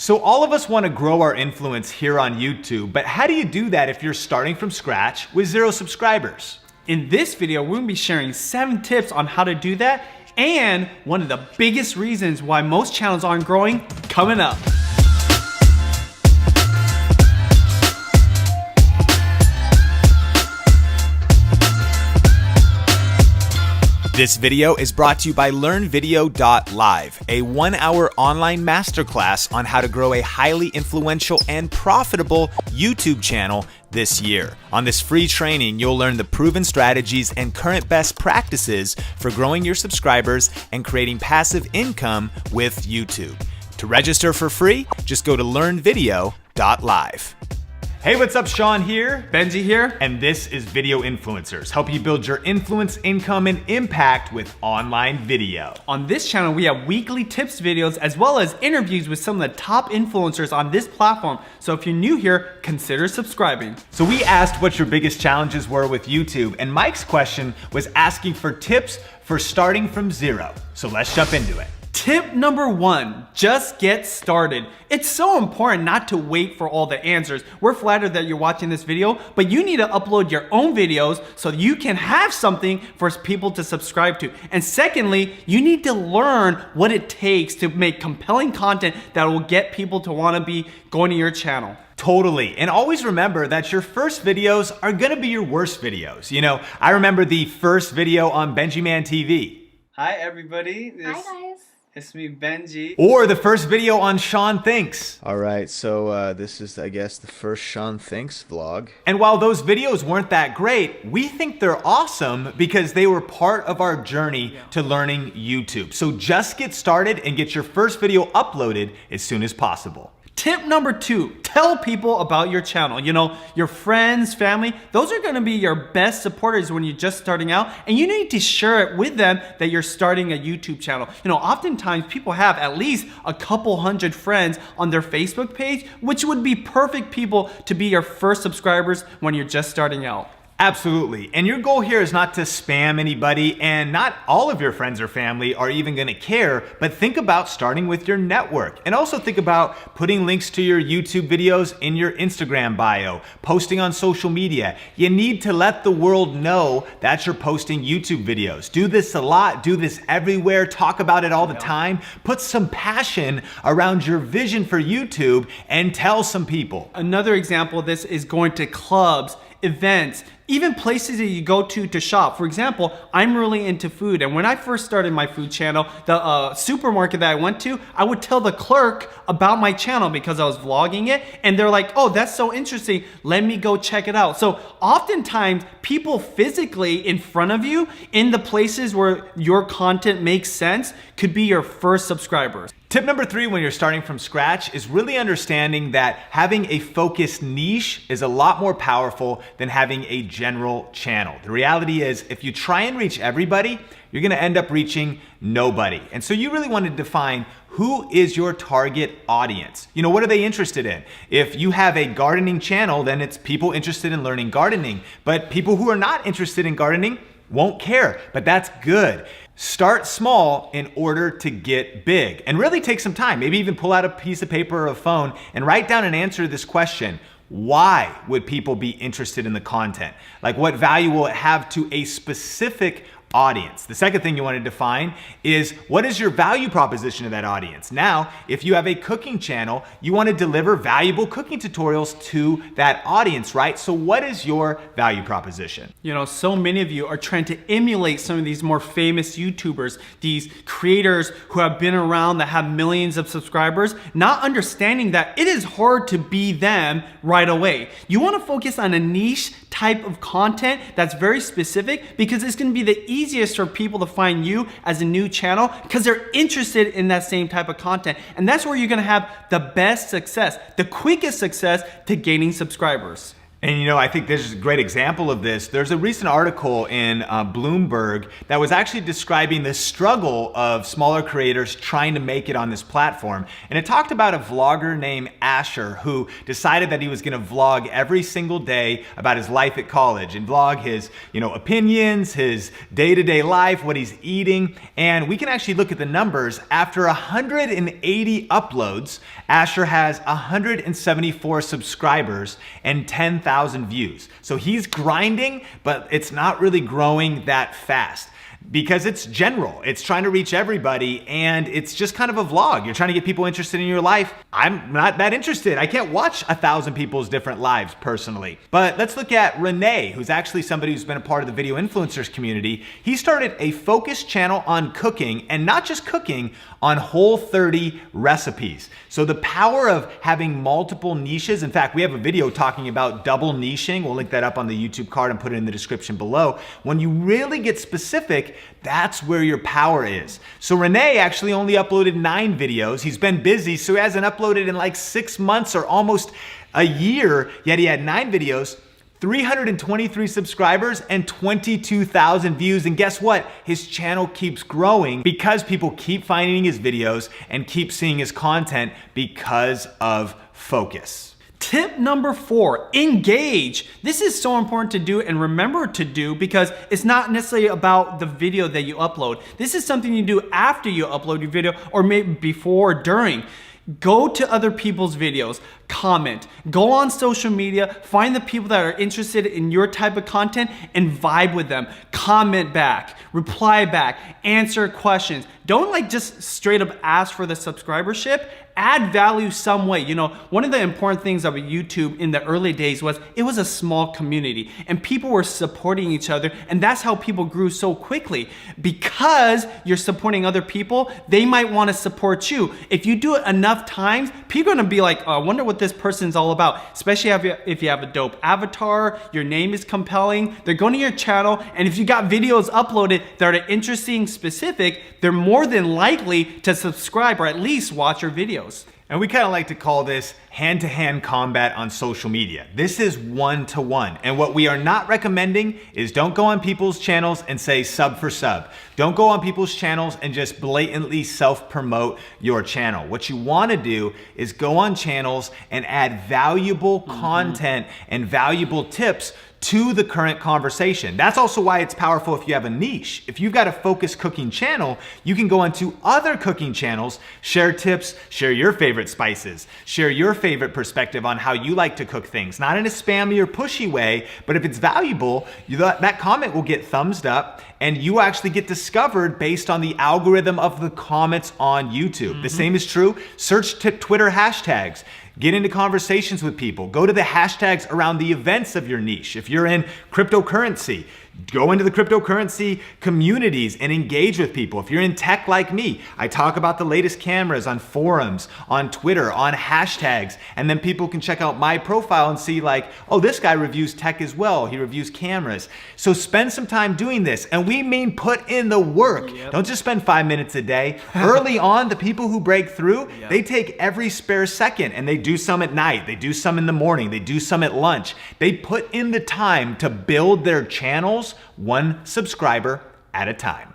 So all of us want to grow our influence here on YouTube, but how do you do that if you're starting from scratch with 0 subscribers? In this video, we're gonna be sharing 7 tips on how to do that, and one of the biggest reasons why most channels aren't growing coming up. This video is brought to you by LearnVideo.live, a 1-hour online masterclass on how to grow a highly influential and profitable YouTube channel this year. On this free training, you'll learn the proven strategies and current best practices for growing your subscribers and creating passive income with YouTube. To register for free, just go to LearnVideo.live. Hey, what's up? Sean here. Benji here. And this is Video Influencers, help you build your influence, income, and impact with online video. On this channel, we have weekly tips videos as well as interviews with some of the top influencers on this platform. So if you're new here, consider subscribing. So we asked what your biggest challenges were with YouTube, and Mike's question was asking for tips for starting from 0. So let's jump into it. Tip number 1, just get started. It's so important not to wait for all the answers. We're flattered that you're watching this video, but you need to upload your own videos so you can have something for people to subscribe to. And secondly, you need to learn what it takes to make compelling content that will get people to want to be going to your channel. Totally. And always remember that your first videos are gonna be your worst videos. You know, I remember the first video on Benjiman TV. Hi everybody. Hi guys. It's me, Benji. Or the first video on Sean Thinks. All right, so this is, I guess, the first Sean Thinks vlog. And while those videos weren't that great, we think they're awesome because they were part of our journey to learning YouTube. So just get started and get your first video uploaded as soon as possible. Tip number 2, tell people about your channel. You know, your friends, family, those are gonna be your best supporters when you're just starting out, and you need to share it with them that you're starting a YouTube channel. You know, oftentimes people have at least a couple hundred friends on their Facebook page, which would be perfect people to be your first subscribers when you're just starting out. Absolutely. And your goal here is not to spam anybody, and not all of your friends or family are even gonna care, but think about starting with your network. And also think about putting links to your YouTube videos in your Instagram bio, posting on social media. You need to let the world know that you're posting YouTube videos. Do this a lot, do this everywhere, talk about it all the time. Put some passion around your vision for YouTube and tell some people. Another example of this is going to clubs, events, even places that you go to shop. For example, I'm really into food, and when I first started my food channel, the supermarket that I went to, I would tell the clerk about my channel because I was vlogging it, and they're like, oh, that's so interesting, let me go check it out. So oftentimes, people physically in front of you, in the places where your content makes sense, could be your first subscribers. Tip number 3 when you're starting from scratch is really understanding that having a focused niche is a lot more powerful than having a general channel. The reality is, if you try and reach everybody, you're gonna end up reaching nobody. And so you really want to define who is your target audience. You know, what are they interested in? If you have a gardening channel, then it's people interested in learning gardening. But people who are not interested in gardening won't care, but that's good. Start small in order to get big, and really take some time. Maybe even pull out a piece of paper or a phone and write down an answer to this question. Why would people be interested in the content? Like, what value will it have to a specific audience? The second thing you want to define is, what is your value proposition to that audience? Now, if you have a cooking channel, you want to deliver valuable cooking tutorials to that audience, right? So what is your value proposition? You know, so many of you are trying to emulate some of these more famous YouTubers, these creators who have been around that have millions of subscribers, not understanding that it is hard to be them right away. You want to focus on a niche type of content that's very specific, because it's going to be the easiest for people to find you as a new channel because they're interested in that same type of content. And that's where you're going to have the best success, the quickest success to gaining subscribers. And you know, I think this is a great example of this. There's a recent article in Bloomberg that was actually describing the struggle of smaller creators trying to make it on this platform. And it talked about a vlogger named Asher who decided that he was gonna vlog every single day about his life at college and vlog his, opinions, his day-to-day life, what he's eating. And we can actually look at the numbers. After 180 uploads, Asher has 174 subscribers and 10,000 views. So he's grinding, but it's not really growing that fast because it's general. It's trying to reach everybody and it's just kind of a vlog. You're trying to get people interested in your life. I'm not that interested. I can't watch 1,000 people's different lives personally. But let's look at Renee, who's actually somebody who's been a part of the video influencers community. He started a focused channel on cooking, and not just cooking, on Whole30 recipes. So the power of having multiple niches. In fact, we have a video talking about double niching. We'll link that up on the YouTube card and put it in the description below. When you really get specific, that's where your power is. So Renee actually only uploaded 9 videos. He's been busy, so he hasn't uploaded in like 6 months or almost a year, yet he had 9 videos, 323 subscribers and 22,000 views. And guess what? His channel keeps growing because people keep finding his videos and keep seeing his content because of focus. Tip number 4, engage. This is so important to do and remember to do because it's not necessarily about the video that you upload. This is something you do after you upload your video or maybe before or during. Go to other people's videos, comment, go on social media, find the people that are interested in your type of content and vibe with them. Comment back, reply back, answer questions. Don't just straight up ask for the subscribership. Add value some way. One of the important things about YouTube in the early days was it was a small community and people were supporting each other, and that's how people grew so quickly. Because you're supporting other people, they might want to support you. If you do it enough times, people are going to be like, oh, I wonder what this person's all about. Especially if you have a dope avatar, your name is compelling, they're going to your channel, and if you got videos uploaded that are interesting, specific, they're more than likely to subscribe or at least watch your videos. And we kind of like to call this hand-to-hand combat on social media. This is one-to-one. And what we are not recommending is don't go on people's channels and say sub for sub. Don't go on people's channels and just blatantly self-promote your channel. What you want to do is go on channels and add valuable content and valuable tips to the current conversation. That's also why it's powerful if you have a niche. If you've got a focused cooking channel, you can go onto other cooking channels, share tips, share your favorite spices, share your favorite perspective on how you like to cook things. Not in a spammy or pushy way, but if it's valuable, that comment will get thumbs up and you actually get discovered based on the algorithm of the comments on YouTube. The same is true. Search Twitter hashtags. Get into conversations with people. Go to the hashtags around the events of your niche. If you're in cryptocurrency, go into the cryptocurrency communities and engage with people. If you're in tech like me, I talk about the latest cameras on forums, on Twitter, on hashtags, and then people can check out my profile and see oh, this guy reviews tech as well. He reviews cameras. So spend some time doing this, and we mean put in the work. Yep. Don't just spend 5 minutes a day. Early on, the people who break through, they take every spare second, and they do some at night, they do some in the morning, they do some at lunch. They put in the time to build their channels one subscriber at a time.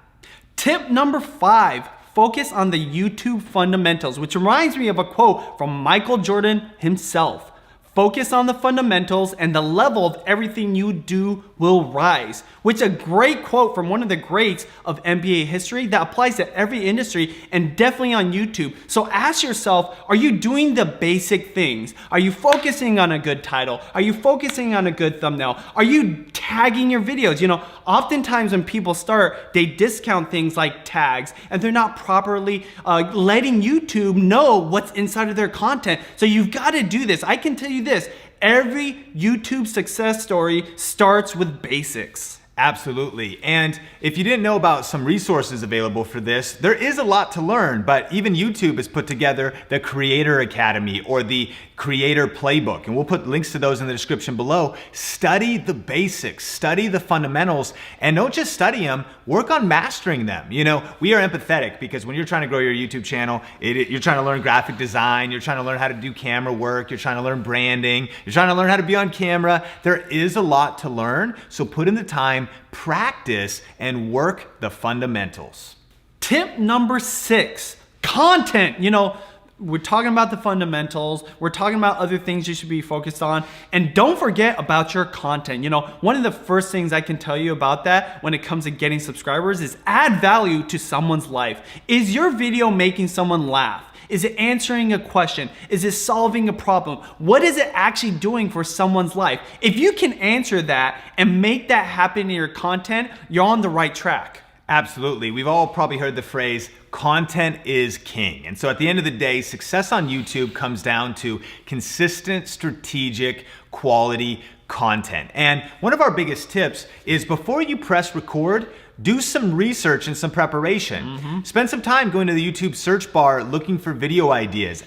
Tip number 5, focus on the YouTube fundamentals, which reminds me of a quote from Michael Jordan himself. Focus on the fundamentals and the level of everything you do will rise. Which is a great quote from one of the greats of NBA history that applies to every industry and definitely on YouTube. So ask yourself, are you doing the basic things? Are you focusing on a good title? Are you focusing on a good thumbnail? Are you tagging your videos? Oftentimes when people start, they discount things like tags and they're not properly letting YouTube know what's inside of their content. So you've got to do this. I can tell you this, every YouTube success story starts with basics. Absolutely. And if you didn't know about some resources available for this, there is a lot to learn, but even YouTube has put together the Creator Academy or the Creator Playbook, and we'll put links to those in the description below. Study the basics, study the fundamentals, and don't just study them, work on mastering them. You know, we are empathetic because when you're trying to grow your YouTube channel, you're trying to learn graphic design, you're trying to learn how to do camera work, you're trying to learn branding, you're trying to learn how to be on camera. There is a lot to learn, so put in the time, practice, and work the fundamentals. Tip number 6, content. You know, we're talking about the fundamentals, we're talking about other things you should be focused on, and don't forget about your content. You know, one of the first things I can tell you about that when it comes to getting subscribers is add value to someone's life. Is your video making someone laugh? Is it answering a question? Is it solving a problem? What is it actually doing for someone's life? If you can answer that and make that happen in your content, you're on the right track. Absolutely. We've all probably heard the phrase, content is king. And so at the end of the day, success on YouTube comes down to consistent, strategic, quality content. And one of our biggest tips is before you press record, do some research and some preparation. Spend some time going to the YouTube search bar looking for video ideas.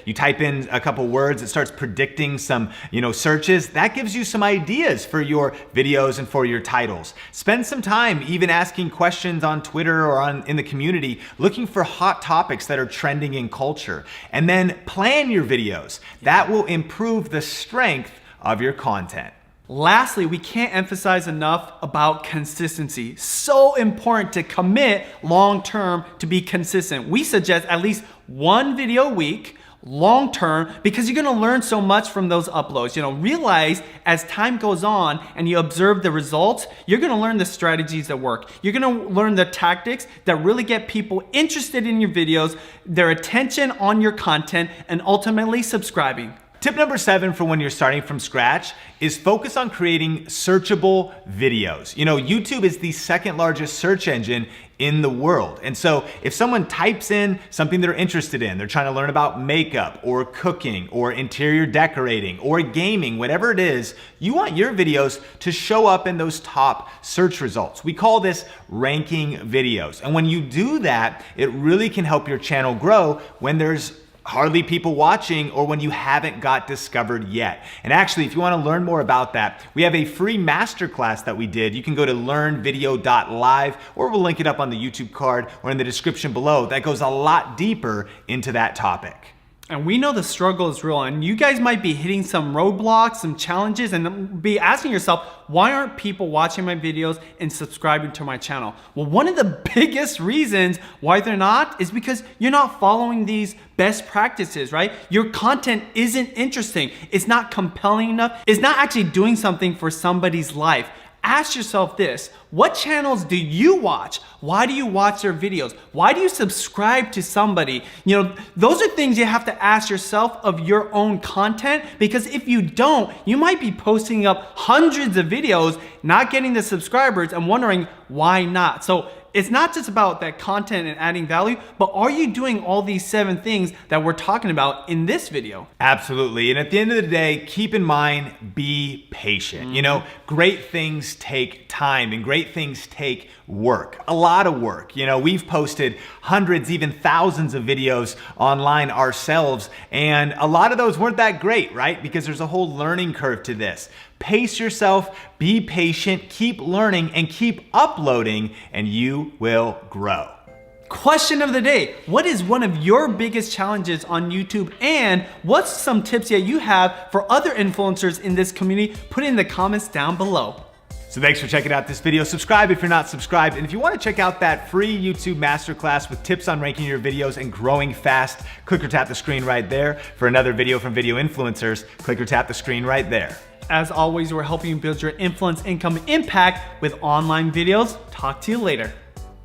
You type in a couple words, it starts predicting some, searches. That gives you some ideas for your videos and for your titles. Spend some time even asking questions on Twitter or in the community, looking for hot topics that are trending in culture. And then plan your videos. That will improve the strength of your content. Lastly, we can't emphasize enough about consistency. So important to commit long-term to be consistent. We suggest at least one video a week, long-term, because you're gonna learn so much from those uploads. Realize as time goes on and you observe the results, you're gonna learn the strategies that work. You're gonna learn the tactics that really get people interested in your videos, their attention on your content, and ultimately subscribing. Tip number 7 for when you're starting from scratch is focus on creating searchable videos. YouTube is the second largest search engine in the world. And so if someone types in something they're interested in, they're trying to learn about makeup or cooking or interior decorating or gaming, whatever it is, you want your videos to show up in those top search results. We call this ranking videos. And when you do that, it really can help your channel grow when there's hardly people watching or when you haven't got discovered yet. And actually, if you want to learn more about that, we have a free masterclass that we did. You can go to learnvideo.live or we'll link it up on the YouTube card or in the description below. That goes a lot deeper into that topic. And we know the struggle is real, and you guys might be hitting some roadblocks, some challenges, and be asking yourself, why aren't people watching my videos and subscribing to my channel? Well, one of the biggest reasons why they're not is because you're not following these best practices, right? Your content isn't interesting. It's not compelling enough. It's not actually doing something for somebody's life. Ask yourself this, what channels do you watch? Why do you watch their videos? Why do you subscribe to somebody? Those are things you have to ask yourself of your own content, because if you don't, you might be posting up hundreds of videos, not getting the subscribers and wondering why not. So it's not just about that content and adding value, but are you doing all these 7 things that we're talking about in this video? Absolutely. And at the end of the day, keep in mind, be patient. Great things take time and great things take work, a lot of work. We've posted hundreds, even thousands of videos online ourselves, and a lot of those weren't that great, right? Because there's a whole learning curve to this. Pace yourself, be patient, keep learning, and keep uploading, and you will grow. Question of the day, what is one of your biggest challenges on YouTube, and what's some tips that you have for other influencers in this community? Put it in the comments down below. So thanks for checking out this video. Subscribe if you're not subscribed. And if you want to check out that free YouTube masterclass with tips on ranking your videos and growing fast, click or tap the screen right there. For another video from Video Influencers, click or tap the screen right there. As always, we're helping you build your influence, income, impact with online videos. Talk to you later.